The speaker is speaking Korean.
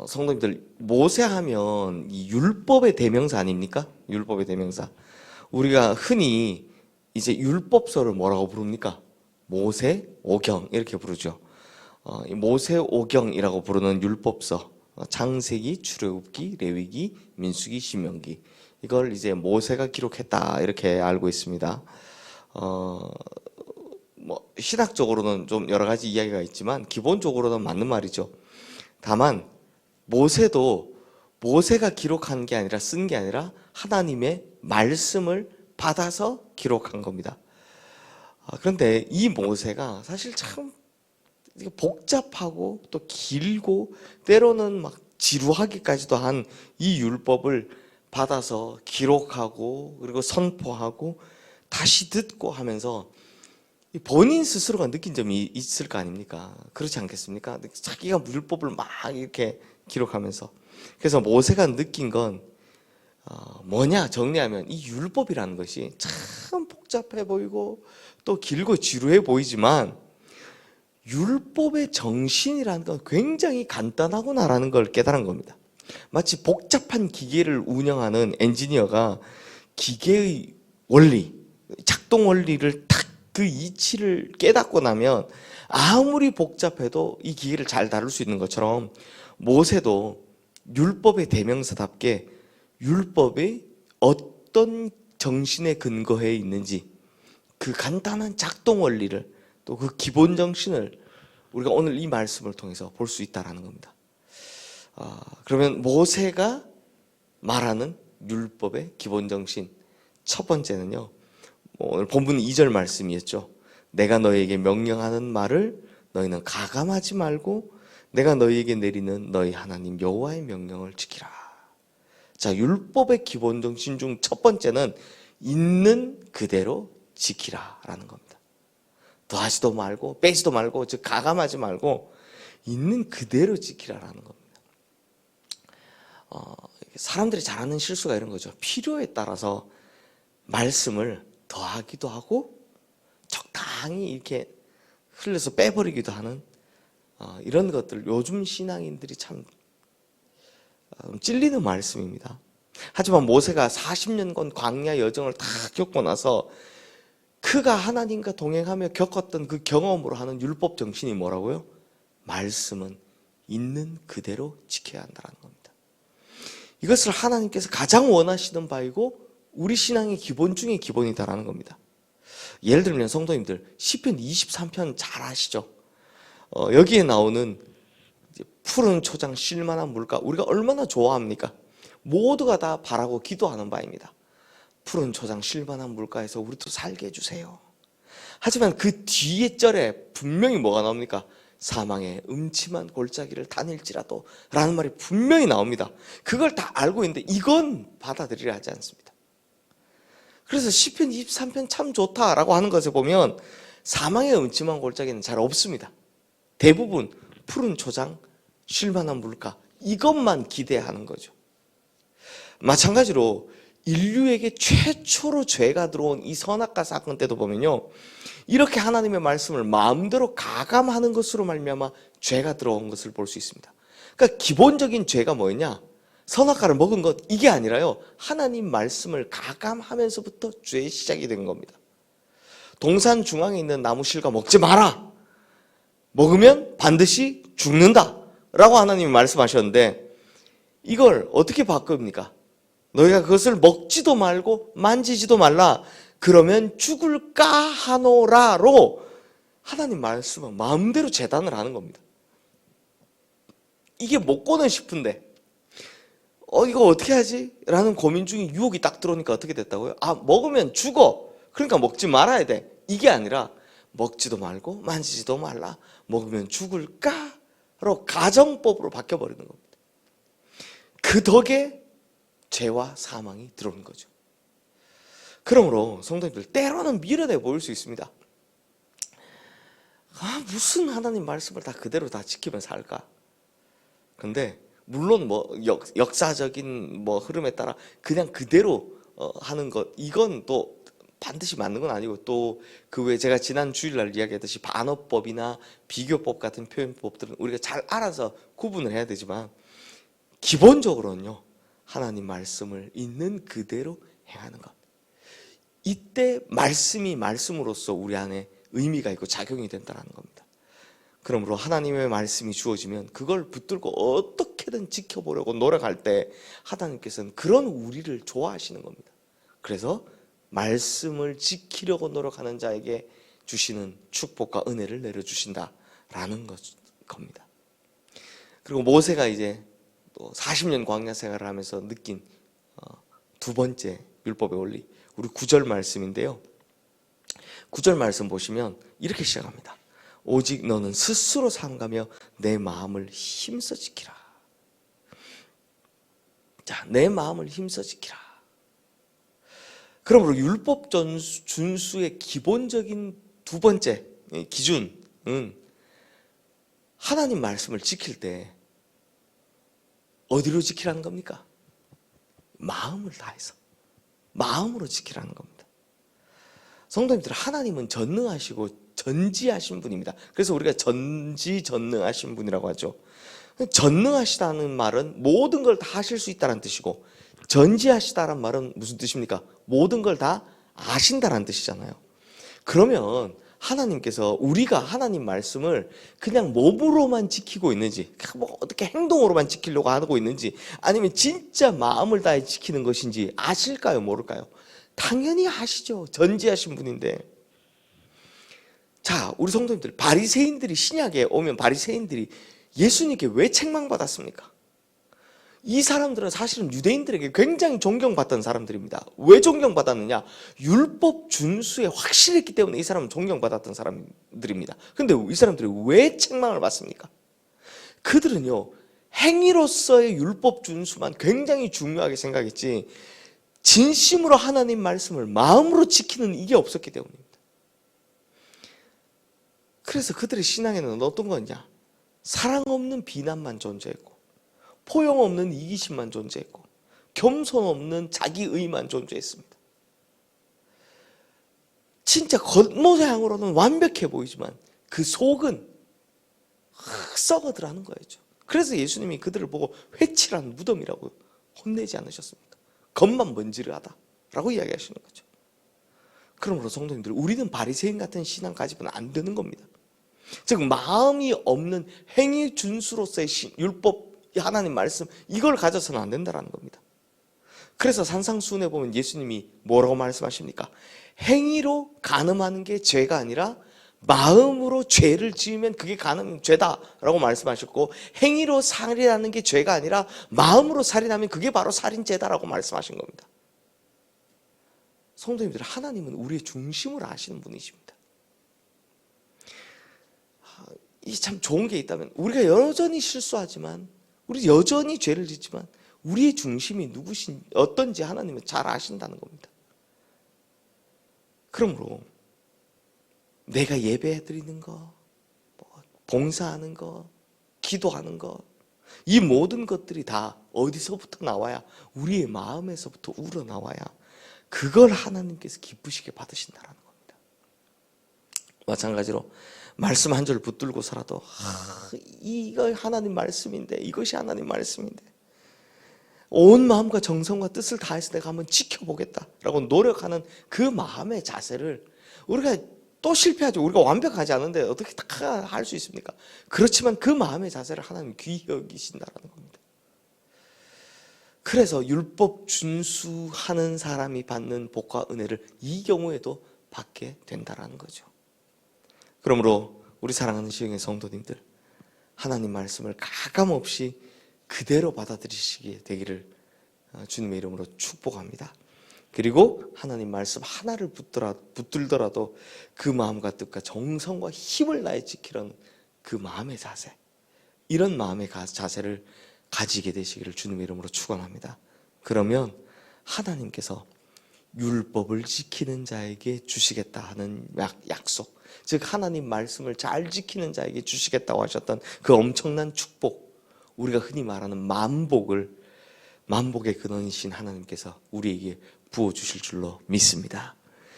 성도님들, 모세하면 이 율법의 대명사 아닙니까? 율법의 대명사. 우리가 흔히 이제 율법서를 뭐라고 부릅니까? 모세오경 이렇게 부르죠. 이 모세오경이라고 부르는 율법서, 창세기, 출애굽기, 레위기, 민수기, 신명기, 이걸 이제 모세가 기록했다 이렇게 알고 있습니다. 뭐 신학적으로는 좀 여러 가지 이야기가 있지만 기본적으로는 맞는 말이죠. 다만 모세도 모세가 기록한 게 아니라 쓴 게 아니라 하나님의 말씀을 받아서 기록한 겁니다. 그런데 이 모세가 사실 참 복잡하고 또 길고 때로는 막 지루하기까지도 한 이 율법을 받아서 기록하고 그리고 선포하고 다시 듣고 하면서 본인 스스로가 느낀 점이 있을 거 아닙니까? 그렇지 않겠습니까? 자기가 율법을 막 이렇게 기록하면서, 그래서 모세가 느낀 건 뭐냐 정리하면 이 율법이라는 것이 참 복잡해 보이고 또 길고 지루해 보이지만 율법의 정신이라는 건 굉장히 간단하구나라는 걸 깨달은 겁니다. 마치 복잡한 기계를 운영하는 엔지니어가 기계의 원리, 작동 원리를 탁 그 이치를 깨닫고 나면 아무리 복잡해도 이 기계를 잘 다룰 수 있는 것처럼 모세도 율법의 대명사답게 율법이 어떤 정신에 근거해 있는지 그 간단한 작동 원리를 또 그 기본 정신을 우리가 오늘 이 말씀을 통해서 볼 수 있다는 겁니다. 그러면 모세가 말하는 율법의 기본 정신 첫 번째는요, 오늘 본문 2절 말씀이었죠. 내가 너희에게 명령하는 말을 너희는 가감하지 말고 내가 너희에게 내리는 너희 하나님 여호와의 명령을 지키라. 자, 율법의 기본 정신 중 첫 번째는 있는 그대로 지키라라는 겁니다. 더하지도 말고 빼지도 말고 즉 가감하지 말고 있는 그대로 지키라라는 겁니다. 사람들이 잘하는 실수가 이런 거죠. 필요에 따라서 말씀을 더하기도 하고 적당히 이렇게 흘려서 빼버리기도 하는 이런 것들, 요즘 신앙인들이 참 찔리는 말씀입니다. 하지만 모세가 40년간 광야 여정을 다 겪고 나서 그가 하나님과 동행하며 겪었던 그 경험으로 하는 율법 정신이 뭐라고요? 말씀은 있는 그대로 지켜야 한다는 겁니다. 이것을 하나님께서 가장 원하시는 바이고 우리 신앙의 기본 중에 기본이다라는 겁니다. 예를 들면 성도님들 시편 23편 잘 아시죠? 여기에 나오는 푸른 초장 쉴만한 물가, 우리가 얼마나 좋아합니까? 모두가 다 바라고 기도하는 바입니다. 푸른 초장 쉴만한 물가에서 우리도 살게 해주세요. 하지만 그 뒤에 절에 분명히 뭐가 나옵니까? 사망의 음침한 골짜기를 다닐지라도 라는 말이 분명히 나옵니다. 그걸 다 알고 있는데 이건 받아들이려 하지 않습니다. 그래서 시편 23편 참 좋다라고 하는 것을 보면 사망의 음침한 골짜기는 잘 없습니다. 대부분 푸른 초장, 쉴만한 물가, 이것만 기대하는 거죠. 마찬가지로 인류에게 최초로 죄가 들어온 이 선악과 사건 때도 보면요, 이렇게 하나님의 말씀을 마음대로 가감하는 것으로 말미암아 죄가 들어온 것을 볼 수 있습니다. 그러니까 기본적인 죄가 뭐였냐? 선악과를 먹은 것, 이게 아니라요, 하나님 말씀을 가감하면서부터 죄의 시작이 된 겁니다. 동산 중앙에 있는 나무 실과 먹지 마라, 먹으면 반드시 죽는다 라고 하나님이 말씀하셨는데 이걸 어떻게 바꿉니까? 너희가 그것을 먹지도 말고 만지지도 말라, 그러면 죽을까 하노라로 하나님 말씀은 마음대로 재단을 하는 겁니다. 이게 먹고는 싶은데 이거 어떻게 하지? 라는 고민 중에 유혹이 딱 들어오니까 어떻게 됐다고요? 먹으면 죽어, 그러니까 먹지 말아야 돼, 이게 아니라 먹지도 말고 만지지도 말라, 먹으면 죽을까로 가정법으로 바뀌어버리는 겁니다. 그 덕에 죄와 사망이 들어오는 거죠. 그러므로 성도님들, 때로는 미련해 보일 수 있습니다. 무슨 하나님 말씀을 다 그대로 다 지키면 살까? 근데 물론 뭐 역사적인 뭐 흐름에 따라 그냥 그대로 하는 것, 이건 또 반드시 맞는 건 아니고, 또 그 외에 제가 지난 주일날 이야기했듯이 반어법이나 비교법 같은 표현법들은 우리가 잘 알아서 구분을 해야 되지만, 기본적으로는요, 하나님 말씀을 있는 그대로 행하는 것. 이때 말씀이 말씀으로서 우리 안에 의미가 있고 작용이 된다는 겁니다. 그러므로 하나님의 말씀이 주어지면 그걸 붙들고 어떻게든 지켜보려고 노력할 때 하나님께서는 그런 우리를 좋아하시는 겁니다. 그래서 말씀을 지키려고 노력하는 자에게 주시는 축복과 은혜를 내려주신다라는 겁니다. 그리고 모세가 이제 또 40년 광야 생활을 하면서 느낀 두 번째 율법의 원리, 우리 9절 말씀인데요. 9절 말씀 보시면 이렇게 시작합니다. 오직 너는 스스로 삼가며 내 마음을 힘써 지키라. 자, 내 마음을 힘써 지키라. 그러므로 율법 준수의 기본적인 두 번째 기준은 하나님 말씀을 지킬 때 어디로 지키라는 겁니까? 마음을 다해서, 마음으로 지키라는 겁니다. 성도님들, 하나님은 전능하시고 전지하신 분입니다. 그래서 우리가 전지전능하신 분이라고 하죠. 전능하시다는 말은 모든 걸 다 하실 수 있다는 뜻이고, 전지하시다는 말은 무슨 뜻입니까? 모든 걸 다 아신다는 뜻이잖아요. 그러면 하나님께서 우리가 하나님 말씀을 그냥 몸으로만 지키고 있는지, 뭐 어떻게 행동으로만 지키려고 하고 있는지, 아니면 진짜 마음을 다해 지키는 것인지 아실까요? 모를까요? 당연히 아시죠. 전지하신 분인데. 자, 우리 성도님들, 바리새인들이 신약에 오면 바리새인들이 예수님께 왜 책망받았습니까? 이 사람들은 사실은 유대인들에게 굉장히 존경받던 사람들입니다. 왜 존경받았느냐? 율법 준수에 확실했기 때문에 이 사람은 존경받았던 사람들입니다. 그런데 이 사람들이 왜 책망을 받습니까? 그들은요, 행위로서의 율법 준수만 굉장히 중요하게 생각했지 진심으로 하나님 말씀을 마음으로 지키는 이게 없었기 때문입니다. 그래서 그들의 신앙에는 어떤 거냐? 사랑 없는 비난만 존재했고, 포용 없는 이기심만 존재했고, 겸손 없는 자기의만 존재했습니다. 진짜 겉모양으로는 완벽해 보이지만 그 속은 썩어들어가는 거였죠. 그래서 예수님이 그들을 보고 회칠한 무덤이라고 혼내지 않으셨습니까? 겉만 번지르하다라고 이야기하시는 거죠. 그러므로 성도님들, 우리는 바리새인 같은 신앙 가지면 안 되는 겁니다. 즉 마음이 없는 행위 준수로서의 율법, 하나님 말씀, 이걸 가져서는 안 된다는 겁니다. 그래서 산상수훈에 보면 예수님이 뭐라고 말씀하십니까? 행위로 간음하는 게 죄가 아니라 마음으로 죄를 지으면 그게 죄다라고 말씀하셨고, 행위로 살인하는 게 죄가 아니라 마음으로 살인하면 그게 바로 살인죄다라고 말씀하신 겁니다. 성도님들, 하나님은 우리의 중심을 아시는 분이십니다. 이게 참 좋은 게 있다면, 우리가 여전히 실수하지만, 우리 여전히 죄를 짓지만 우리의 중심이 어떤지 하나님은 잘 아신다는 겁니다. 그러므로 내가 예배드리는 거, 봉사하는 거, 기도하는 거, 이 모든 것들이 다 어디서부터 나와야? 우리의 마음에서부터 우러나와야 그걸 하나님께서 기쁘시게 받으신다는 겁니다. 마찬가지로 말씀 한 절 붙들고서라도 이거 하나님 말씀인데, 이것이 하나님 말씀인데 온 마음과 정성과 뜻을 다해서 내가 한번 지켜보겠다라고 노력하는 그 마음의 자세를, 우리가 또 실패하죠. 우리가 완벽하지 않은데 어떻게 다 할 수 있습니까? 그렇지만 그 마음의 자세를 하나님 귀히 여기신다는 겁니다. 그래서 율법 준수하는 사람이 받는 복과 은혜를 이 경우에도 받게 된다는 거죠. 그러므로 우리 사랑하는 시흥의 성도님들, 하나님 말씀을 가감없이 그대로 받아들이시게 되기를 주님의 이름으로 축복합니다. 그리고 하나님 말씀 하나를 붙들더라도 그 마음과 뜻과 정성과 힘을 다해 지키려는 그 마음의 자세, 이런 마음의 자세를 가지게 되시기를 주님의 이름으로 축원합니다. 그러면 하나님께서 율법을 지키는 자에게 주시겠다 하는 약속, 즉 하나님 말씀을 잘 지키는 자에게 주시겠다고 하셨던 그 엄청난 축복, 우리가 흔히 말하는 만복의 근원이신 하나님께서 우리에게 부어주실 줄로 믿습니다.